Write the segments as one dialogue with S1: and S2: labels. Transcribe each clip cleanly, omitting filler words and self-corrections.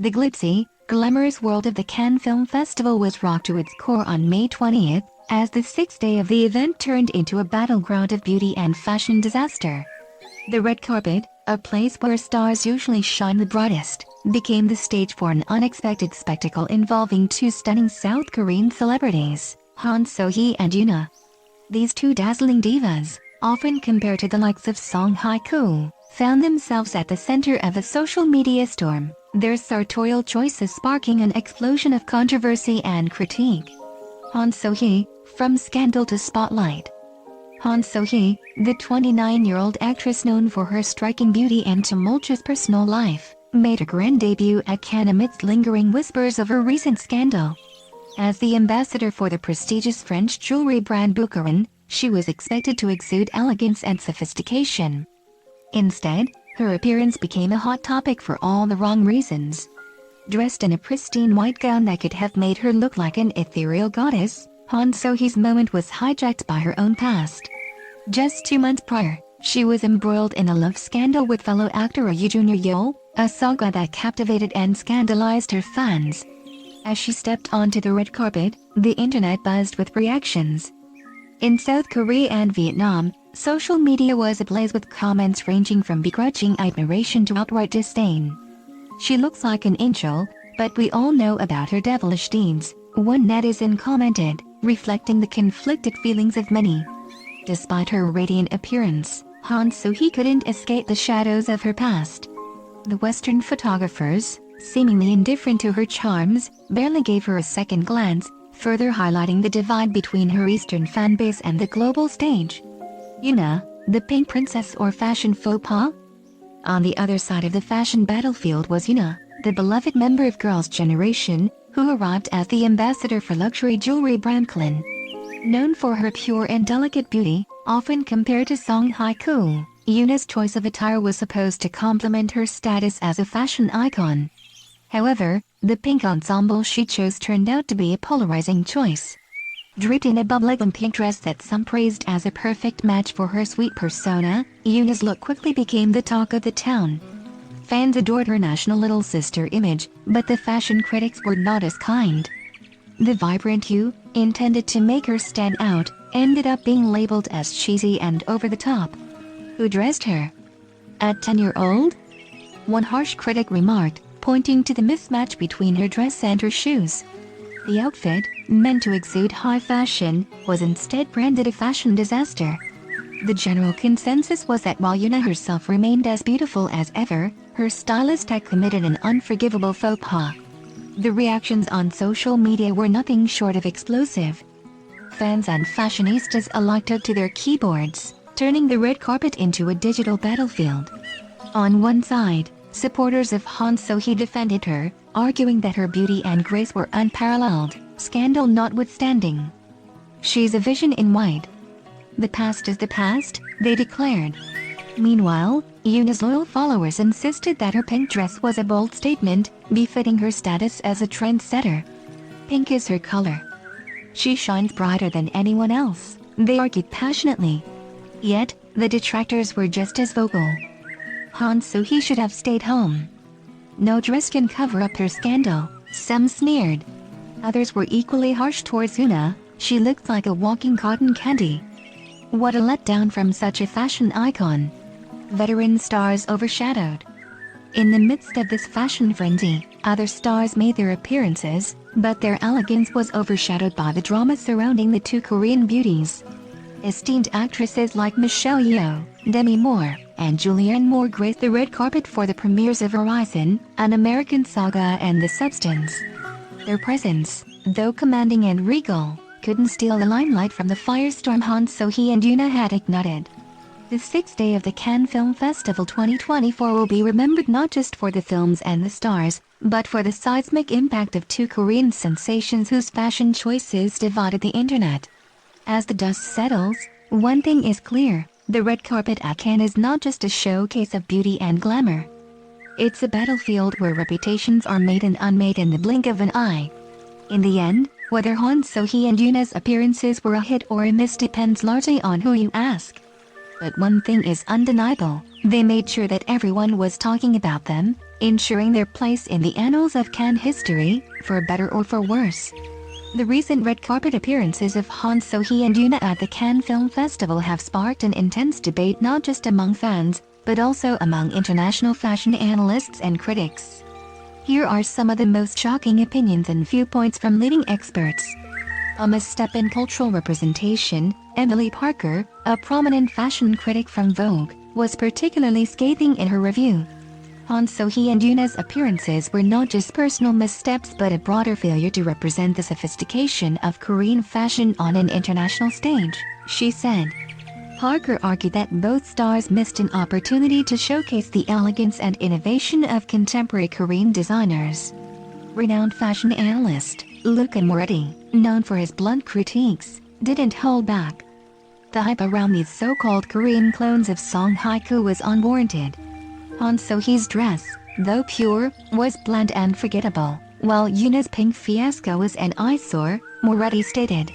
S1: The glitzy, glamorous world of the Cannes Film Festival was rocked to its core on May 20th, as the sixth day of the event turned into a battleground of beauty and fashion disaster. The red carpet, a place where stars usually shine the brightest, became the stage for an unexpected spectacle involving two stunning South Korean celebrities, Han So-hee and Yoona. These two dazzling divas, often compared to the likes of Song Hye-kyo, found themselves at the center of a social media storm, their sartorial choices sparking an explosion of controversy and critique. Han So-hee, from scandal to spotlight. Han So-hee, the 29-year-old actress known for her striking beauty and tumultuous personal life, made her grand debut at Cannes amidst lingering whispers of her recent scandal. As the ambassador for the prestigious French jewelry brand Boucheron, she was expected to exude elegance and sophistication. Instead, her appearance became a hot topic for all the wrong reasons. Dressed in a pristine white gown that could have made her look like an ethereal goddess, Han So-hee's moment was hijacked by her own past. Just 2 months prior, she was embroiled in a love scandal with fellow actor Yoo Jun-yeol, a saga that captivated and scandalized her fans. As she stepped onto the red carpet, the internet buzzed with reactions. In South Korea and Vietnam, social media was ablaze with comments ranging from begrudging admiration to outright disdain. "She looks like an angel, but we all know about her devilish deeds," one netizen commented, reflecting the conflicted feelings of many. Despite her radiant appearance, Han So-hee couldn't escape the shadows of her past. The Western photographers, seemingly indifferent to her charms, barely gave her a second glance, further highlighting the divide between her Eastern fanbase and the global stage. Yoona, the pink princess or fashion faux pas? On the other side of the fashion battlefield was Yoona, the beloved member of Girls' Generation, who arrived as the ambassador for luxury jewelry brand Klin. Known for her pure and delicate beauty, often compared to Song Hye-kyo, Yoona's choice of attire was supposed to complement her status as a fashion icon. However, the pink ensemble she chose turned out to be a polarizing choice. Draped in a bubblegum pink dress that some praised as a perfect match for her sweet persona, Yoona's look quickly became the talk of the town. Fans adored her national little sister image, but the fashion critics were not as kind. The vibrant hue, intended to make her stand out, ended up being labeled as cheesy and over the top. Who dressed her? A 10-year-old? One harsh critic remarked, pointing to the mismatch between her dress and her shoes. The outfit, meant to exude high fashion, was instead branded a fashion disaster. The general consensus was that while Yoona herself remained as beautiful as ever, her stylist had committed an unforgivable faux pas. The reactions on social media were nothing short of explosive. Fans and fashionistas alike took to their keyboards, turning the red carpet into a digital battlefield. On one side, supporters of Han So-hee defended her, arguing that her beauty and grace were unparalleled, scandal notwithstanding. "She's a vision in white. The past is the past," they declared. Meanwhile, Yoona's loyal followers insisted that her pink dress was a bold statement, befitting her status as a trendsetter. "Pink is her color. She shines brighter than anyone else," they argued passionately. Yet, the detractors were just as vocal. Han So-hee should have stayed home. "No dress can cover up her scandal," some sneered. Others were equally harsh towards Yoona. "She looked like a walking cotton candy." What a letdown from such a fashion icon. Veteran stars overshadowed. In the midst of this fashion frenzy, other stars made their appearances, but their elegance was overshadowed by the drama surrounding the two Korean beauties. Esteemed actresses like Michelle Yeoh, Demi Moore, and Julianne Moore graced the red carpet for the premieres of Horizon, An American Saga and The Substance. Their presence, though commanding and regal, couldn't steal the limelight from the firestorm Han So-hee and Yoona had ignited. The sixth day of the Cannes Film Festival 2024 will be remembered not just for the films and the stars, but for the seismic impact of two Korean sensations whose fashion choices divided the internet. As the dust settles, one thing is clear: the red carpet at Cannes is not just a showcase of beauty and glamour. It's a battlefield where reputations are made and unmade in the blink of an eye. In the end, whether Han So-hee and Yoona's appearances were a hit or a miss depends largely on who you ask. But one thing is undeniable: they made sure that everyone was talking about them, ensuring their place in the annals of Cannes history, for better or for worse. The recent red carpet appearances of Han So-hee and Yoona at the Cannes Film Festival have sparked an intense debate not just among fans, but also among international fashion analysts and critics. Here are some of the most shocking opinions and viewpoints from leading experts. A misstep in cultural representation. Emily Parker, a prominent fashion critic from Vogue, was particularly scathing in her review. Han So-hee and Yoona's appearances were not just personal missteps but a broader failure to represent the sophistication of Korean fashion on an international stage, she said. Parker argued that both stars missed an opportunity to showcase the elegance and innovation of contemporary Korean designers. Renowned fashion analyst Luca Moretti, known for his blunt critiques, didn't hold back. The hype around these so-called Korean clones of Song Hye-kyo was unwarranted. Han So-hee's dress, though pure, was bland and forgettable, while Yoona's pink fiasco was an eyesore, Moretti stated.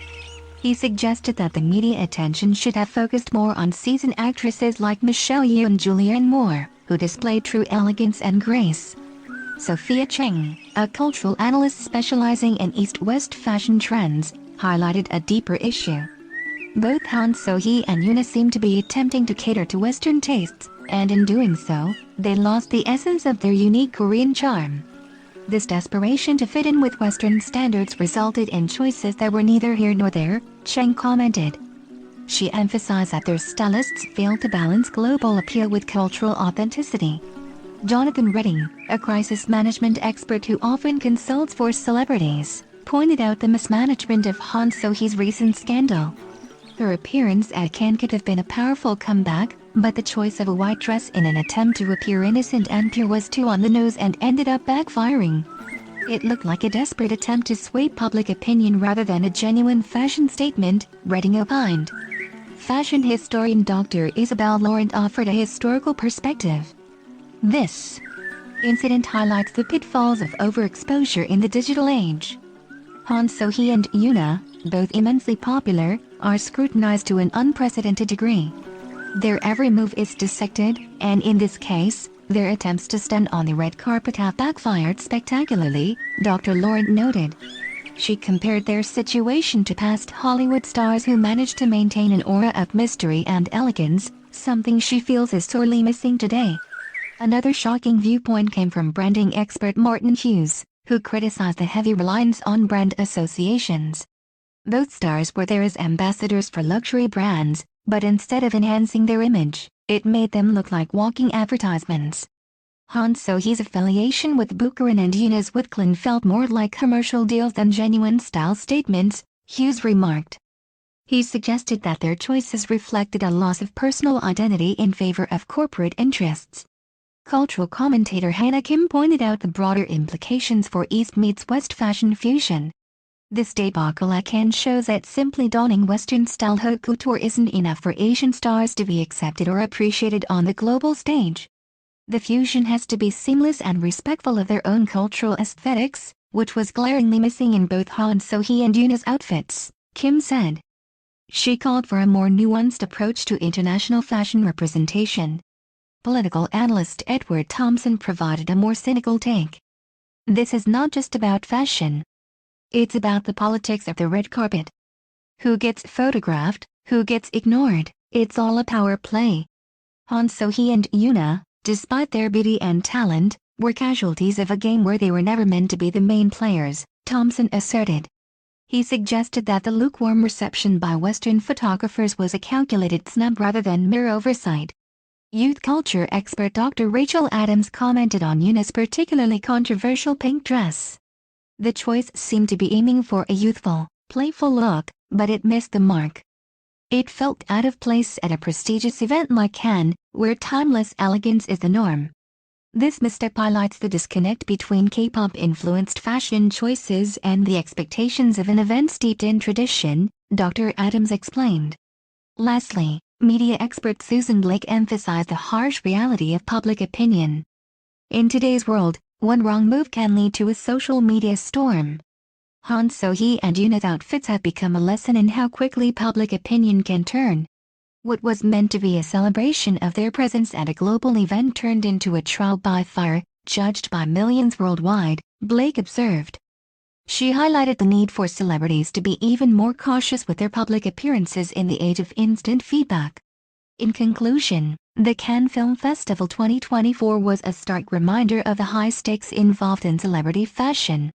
S1: He suggested that the media attention should have focused more on seasoned actresses like Michelle Yeoh and Julianne Moore, who displayed true elegance and grace. Sophia Cheng, a cultural analyst specializing in East-West fashion trends, highlighted a deeper issue. Both Han So-hee and Yoona seem to be attempting to cater to Western tastes, and in doing so, they lost the essence of their unique Korean charm. This desperation to fit in with Western standards resulted in choices that were neither here nor there, Cheng commented. She emphasized that their stylists failed to balance global appeal with cultural authenticity. Jonathan Redding, a crisis management expert who often consults for celebrities, pointed out the mismanagement of Han So-hee's recent scandal. Her appearance at Cannes could have been a powerful comeback, but the choice of a white dress in an attempt to appear innocent and pure was too on the nose and ended up backfiring. It looked like a desperate attempt to sway public opinion rather than a genuine fashion statement, Redding opined. Fashion historian Dr. Isabel Laurent offered a historical perspective. This incident highlights the pitfalls of overexposure in the digital age. Han So-hee and Yoona, both immensely popular, are scrutinized to an unprecedented degree. Their every move is dissected, and in this case, their attempts to stand on the red carpet have backfired spectacularly, Dr. Laurent noted. She compared their situation to past Hollywood stars who managed to maintain an aura of mystery and elegance, something she feels is sorely missing today. Another shocking viewpoint came from branding expert Martin Hughes, who criticized the heavy reliance on brand associations. Both stars were there as ambassadors for luxury brands, but instead of enhancing their image, it made them look like walking advertisements. Han So-hee's affiliation with Bukharin and Yoona's Witklin felt more like commercial deals than genuine style statements, Hughes remarked. He suggested that their choices reflected a loss of personal identity in favor of corporate interests. Cultural commentator Hannah Kim pointed out the broader implications for East meets West fashion fusion. This debacle at Cannes shows that simply donning Western-style haute couture isn't enough for Asian stars to be accepted or appreciated on the global stage. The fusion has to be seamless and respectful of their own cultural aesthetics, which was glaringly missing in both Han So-hee and Yoona's outfits, Kim said. She called for a more nuanced approach to international fashion representation. Political analyst Edward Thompson provided a more cynical take. This is not just about fashion. It's about the politics of the red carpet. Who gets photographed, who gets ignored, it's all a power play. Han So-hee and Yoona, despite their beauty and talent, were casualties of a game where they were never meant to be the main players, Thompson asserted. He suggested that the lukewarm reception by Western photographers was a calculated snub rather than mere oversight. Youth culture expert Dr. Rachel Adams commented on Yoona's particularly controversial pink dress. The choice seemed to be aiming for a youthful, playful look, but it missed the mark. It felt out of place at a prestigious event like Cannes, where timeless elegance is the norm. This misstep highlights the disconnect between K-pop-influenced fashion choices and the expectations of an event steeped in tradition, Dr. Adams explained. Lastly, media expert Susan Blake emphasized the harsh reality of public opinion. In today's world, one wrong move can lead to a social media storm. Han So-hee and Yoona's outfits have become a lesson in how quickly public opinion can turn. What was meant to be a celebration of their presence at a global event turned into a trial by fire, judged by millions worldwide, Blake observed. She highlighted the need for celebrities to be even more cautious with their public appearances in the age of instant feedback. In conclusion, the Cannes Film Festival 2024 was a stark reminder of the high stakes involved in celebrity fashion.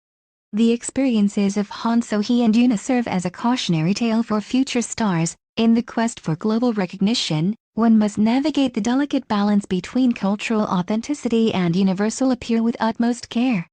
S1: The experiences of Han So-hee and Yoona serve as a cautionary tale for future stars. In the quest for global recognition, one must navigate the delicate balance between cultural authenticity and universal appeal with utmost care.